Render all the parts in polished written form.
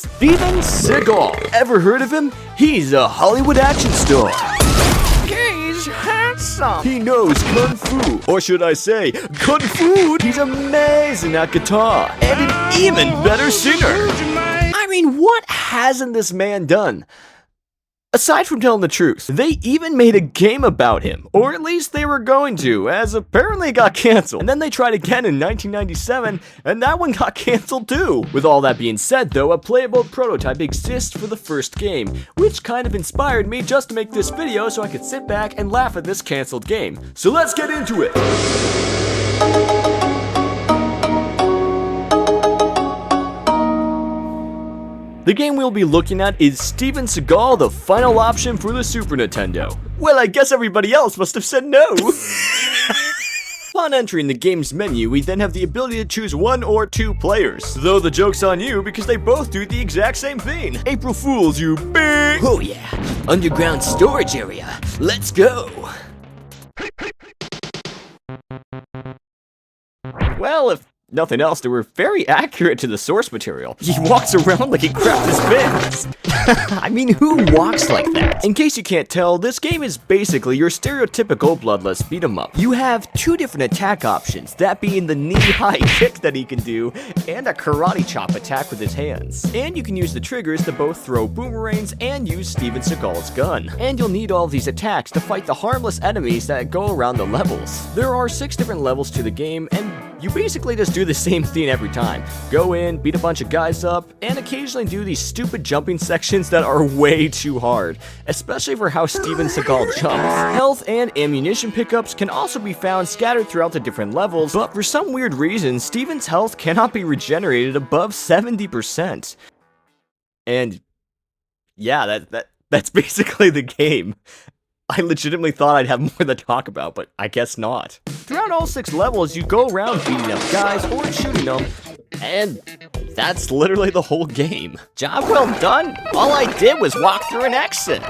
Steven Seagal. Ever heard of him? He's a Hollywood action star. He's handsome. He knows Kung Fu, or should I say, Kung Fu. He's amazing at guitar, and an even better singer. I mean, what hasn't this man done? Aside from telling the truth, they even made a game about him, or at least they were going to, as apparently it got cancelled. And then they tried again in 1997, and that one got cancelled too. With all that being said though, a playable prototype exists for the first game, which kind of inspired me just to make this video so I could sit back and laugh at this cancelled game. So let's get into it! The game we'll be looking at is Steven Seagal, the final option for the Super Nintendo. Well, I guess everybody else must have said no. Upon entering the game's menu, we then have the ability to choose 1 or 2 players. Though the joke's on you because they both do the exact same thing. April Fools, you big! Oh yeah, underground storage area. Let's go! Well, if nothing else, they were very accurate to the source material. He walks around like he crapped his pants. I mean, who walks like that? In case you can't tell, this game is basically your stereotypical bloodless beat 'em up. You have 2 different attack options, that being the knee-high kick that he can do, and a karate chop attack with his hands. And you can use the triggers to both throw boomerangs and use Steven Seagal's gun. And you'll need all of these attacks to fight the harmless enemies that go around the levels. There are 6 different levels to the game, and you basically just do the same thing every time. Go in, beat a bunch of guys up, and occasionally do these stupid jumping sections that are way too hard, especially for how Steven Seagal jumps. Health and ammunition pickups can also be found scattered throughout the different levels, but for some weird reason, Steven's health cannot be regenerated above 70%. And yeah, that's basically the game. I legitimately thought I'd have more to talk about, but I guess not. Throughout all 6 levels, you go around beating up guys or shooting them, and that's literally the whole game. Job well done. All I did was walk through an exit.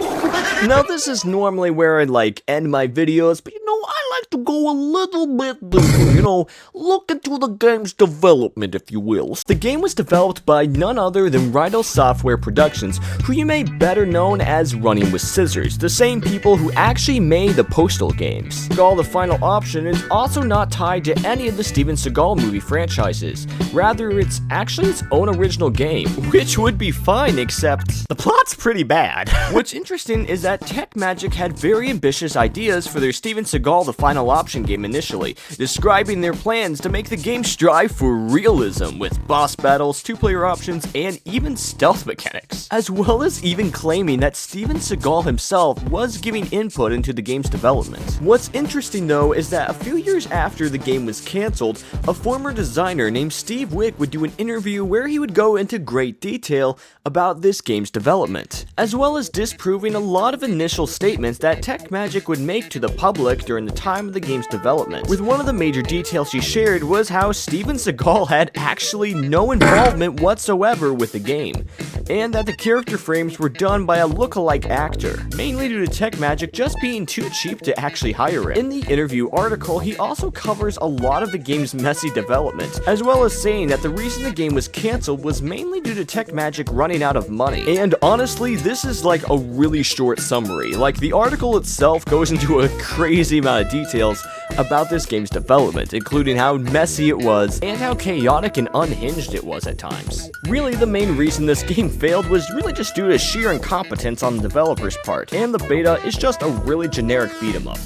Now this is normally where I'd end my videos, but I like to go a little bit deeper, look into the game's development, if you will. The game was developed by none other than Rydell Software Productions, who you may better known as Running with Scissors, the same people who actually made the Postal games. Seagal the Final Option is also not tied to any of the Steven Seagal movie franchises. Rather, it's actually its own original game, which would be fine except the plot's pretty bad. What's interesting is that Tech Magic had very ambitious ideas for their Steven Seagal the Final Option game initially, describing their plans to make the game strive for realism with boss battles, 2-player options, and even stealth mechanics, as well as even claiming that Steven Seagal himself was giving input into the game's development. What's interesting though is that a few years after the game was cancelled, a former designer named Steve Wick would do an interview where he would go into great detail about this game's development, as well as disproving a lot of initial statements that Tech Magic would make to the public during the time of the game's development. With one of the major details she shared was how Steven Seagal had actually no involvement whatsoever with the game, and that the character frames were done by a lookalike actor, mainly due to Tech Magic just being too cheap to actually hire him. In the interview article, he also covers a lot of the game's messy development, as well as saying that the reason the game was cancelled was mainly due to Tech Magic running out of money. And honestly, this is like a really short summary. Like, the article itself goes into a crazy amount of details about this game's development, including how messy it was and how chaotic and unhinged it was at times. Really, the main reason this game failed was really just due to sheer incompetence on the developer's part, and the beta is just a really generic beat 'em up.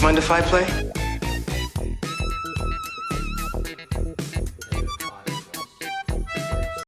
Mind if I play?